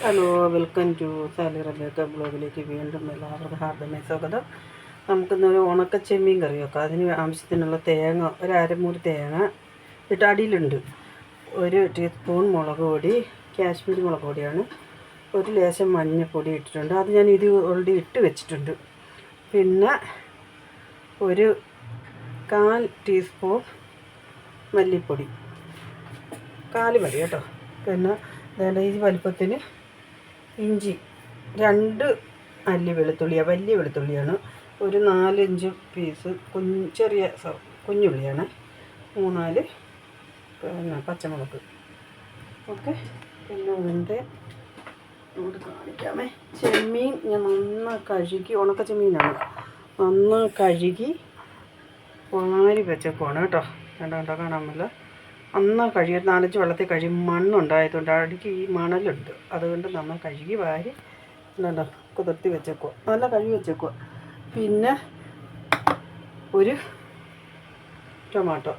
Hello, welcome to Sally Rebecca ബ്ലോഗിലേക്ക് വീണ്ടും എല്ലാവർക്കും ഹാർദമായ സ്വാഗതം. നമുക്കിന്നൊരു ഉണക്കച്ചെമ്മീൻ കറി വെക്കാം. അതിന് ആവശ്യത്തിനുള്ള തേങ്ങ, ഒരു അരമുറി തേങ്ങ ഇട്ട് അടിയിലുണ്ട്. 1 ടീസ്പൂൺ മുളക് പൊടി, കാശ്മീരി മുളക് പൊടിയാണ്. ഒരു ലേശം മഞ്ഞൾപ്പൊടി ഇട്ടിട്ടുണ്ട്. അത് ഞാൻ ഇത് ഓൾറെഡി ഇട്ട് വെച്ചിട്ടുണ്ട്. പിന്നെ ഒരു 1/4 ടീസ്പൂൺ മല്ലിപ്പൊടി, 1/4 മതി കേട്ടോ. പിന്നെ ഈ വലിപ്പത്തിന് ഇഞ്ചി, 2 അല്ലി വെളുത്തുള്ളിയാണ്, വലിയ വെളുത്തുള്ളിയാണ്. ഒരു 4-5 പീസ് ചെറിയ കുഞ്ഞുള്ളിയാണ്. 3-4 പിന്നെ പച്ചമുളക്. ഓക്കെ, പിന്നെ ഇതിൻ്റെ ഇവിടെ കാണിക്കാമേ. ചെമ്മീൻ ഞാൻ നന്നായി കഴുകി, ഉണക്ക ചെമ്മീനാണ്, നന്നായി കഴുകി വാരി വെച്ചേക്കുവാണ് കേട്ടോ. കണ്ടോ, കാണാൻ പറ്റില്ല. നന്നായി കഴുകി 4-5 വെള്ളത്തിൽ കഴുകി. മണ്ണുണ്ടായതുകൊണ്ട് അടിക്ക് ഈ മണലുണ്ട്, അതുകൊണ്ട് നന്നായി കഴുകി വാരി എന്താ കുതിർത്തി വെച്ചേക്കുക, നല്ല കഴുകി വെച്ചേക്കുക. പിന്നെ ഒരു ടൊമാറ്റോ.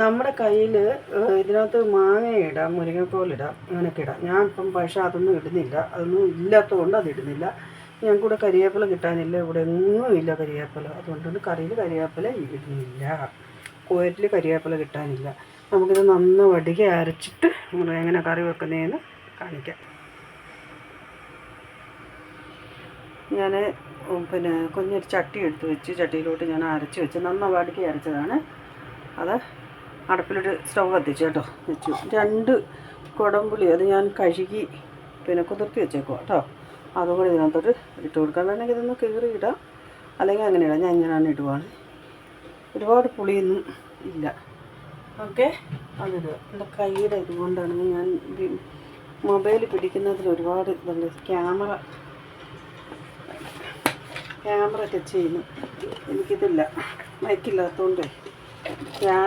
നമ്മുടെ കയ്യിൽ ഇതിനകത്ത് മാങ്ങ ഇടാം, മുരിങ്ങക്കോലിടാം, അങ്ങനെയൊക്കെ ഇടാം. ഞാൻ ഇപ്പം പക്ഷേ അതൊന്നും ഇടുന്നില്ല, അതൊന്നും ഇല്ലാത്തതുകൊണ്ട് അത് ഇടുന്നില്ല. ഞങ്ങൾക്കൂടെ കരിവേപ്പില കിട്ടാനില്ല, ഇവിടെ എങ്ങും ഇല്ല കരിവേപ്പില, അതുകൊണ്ടാണ് കറിയിൽ കരിവേപ്പില ഇടുന്നില്ല. കോയറ്റിൽ കരിവേപ്പില കിട്ടാനില്ല. നമുക്കിത് നന്ന വടികെ അരച്ചിട്ട് നമ്മൾ എങ്ങനെ കറി വെക്കുന്നതെന്ന് കാണിക്കാം. ഞാൻ പിന്നെ കുഞ്ഞൊരു ചട്ടി എടുത്ത് വെച്ച്, ചട്ടിയിലോട്ട് ഞാൻ അരച്ച് വെച്ച് നന്ന വടികെ അരച്ചതാണ്. അത് അടുപ്പിലൊരു സ്റ്റൗ കത്തിച്ച് കേട്ടോ വെച്ചു. 2 കുടംപുളി, അത് ഞാൻ കഴുകി പിന്നെ കുതിർത്തി വെച്ചേക്കുക കേട്ടോ. അതുകൂടി ഇതിനകത്തോട്ട് ഇട്ട് കൊടുക്കാം. വേണമെങ്കിൽ ഇതൊന്ന് കീറിയിടാം, അല്ലെങ്കിൽ അങ്ങനെ ഇടാം. ഞാൻ ഇങ്ങനെയാണ് ഇടുവാണ്. ഒരുപാട് പുളിയൊന്നും ഇല്ല. ഓക്കെ, അതിടുക. എൻ്റെ കൈയുടെ ഇതുകൊണ്ടാണ് ഞാൻ മൊബൈൽ പിടിക്കുന്നതിൽ ഒരുപാട് ഇതുണ്ട്. ക്യാമറ ടച്ച് ചെയ്യുന്നു. എനിക്കിതില്ല, മൈക്കില്ലാത്തതുകൊണ്ട്,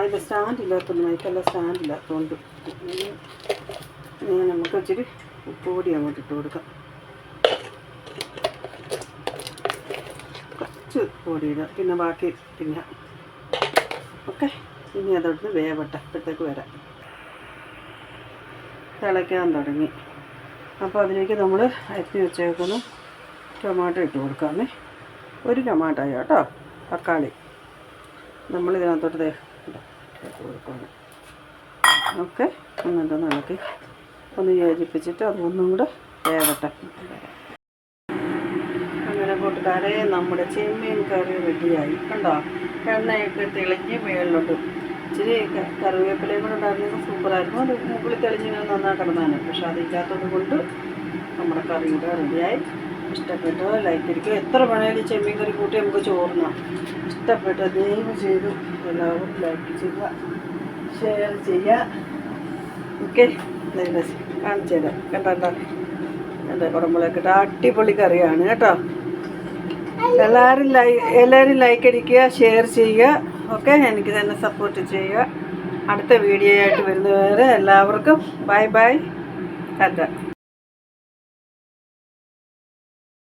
ഇത് സ്റ്റാൻഡില്ലാത്തതുകൊണ്ട്, മൈക്കെല്ലാം സ്റ്റാൻഡില്ലാത്തതുകൊണ്ട്. നമുക്ക് ഇച്ചിരി ഉപ്പ് പൊടി അങ്ങോട്ട് ഇട്ട് കൊടുക്കാം. കുറച്ച് പൊടി ഇടുക, പിന്നെ ബാക്കി പിന്നെ. ഓക്കെ, ഇനി അതോട്ട് വേവട്ടെ, അപ്പോഴത്തേക്ക് വരാം. തിളയ്ക്കാൻ തുടങ്ങി. അപ്പോൾ അതിലേക്ക് നമ്മൾ അരിഞ്ഞ് വെച്ചേക്കുന്ന ടൊമാറ്റോ ഇട്ട് കൊടുക്കാമേ. 1 ടൊമാറ്റോ കേട്ടോ. തക്കാളി നമ്മളിതിനകത്തോട്ട് ഇട്ട് കൊടുക്കണം. ഓക്കെ, എന്നിട്ടൊന്ന് ഇളക്കി ഒന്ന് യോജിപ്പിച്ചിട്ട് അതൊന്നും കൂടെ വേവട്ടെ. അങ്ങനെ കൂട്ടുകാരെ, നമ്മുടെ ചെമ്മീൻ കറി റെഡിയായി. കണ്ടോ, എണ്ണയൊക്കെ തെളിഞ്ഞ് മേളിലോട്ട് ഇച്ചിരി കറിവേപ്പിലയും കൂടെ ഉണ്ടായിരുന്നത് സൂപ്പറായിരുന്നു. അത് മുകളിൽ തെളിഞ്ഞിങ്ങനെ നന്നായി കിടന്നാണ്. പക്ഷെ അതില്ലാത്തത് കൊണ്ട് നമ്മുടെ കറി കൂടെ റെഡിയായി. ഇഷ്ടപ്പെട്ടോ ലൈക്ക് അടിക്കുക. എത്ര വേണേലും ചെമ്മീൻ കറി കൂട്ടി നമുക്ക് ചോറിനാം. ഇഷ്ടപ്പെട്ട ദയവ് ചെയ്തു എല്ലാവരും ലൈക്ക് ചെയ്യുക, ഷെയർ ചെയ്യുക. ഓക്കെ, കാണിച്ചു തരാം. കണ്ടോ, എൻ്റെ കുടമ്പളൊക്കെ ഇട്ട് അടിപൊളി കറിയാണ് കേട്ടോ. എല്ലാവരും ലൈക്ക് അടിക്കുക, ഷെയർ ചെയ്യുക. ഓക്കെ, എനിക്ക് തന്നെ സപ്പോർട്ട് ചെയ്യുക. അടുത്ത വീഡിയോ ആയിട്ട് വരുന്നവരെ എല്ലാവർക്കും ബൈ ബൈ, ടാറ്റ.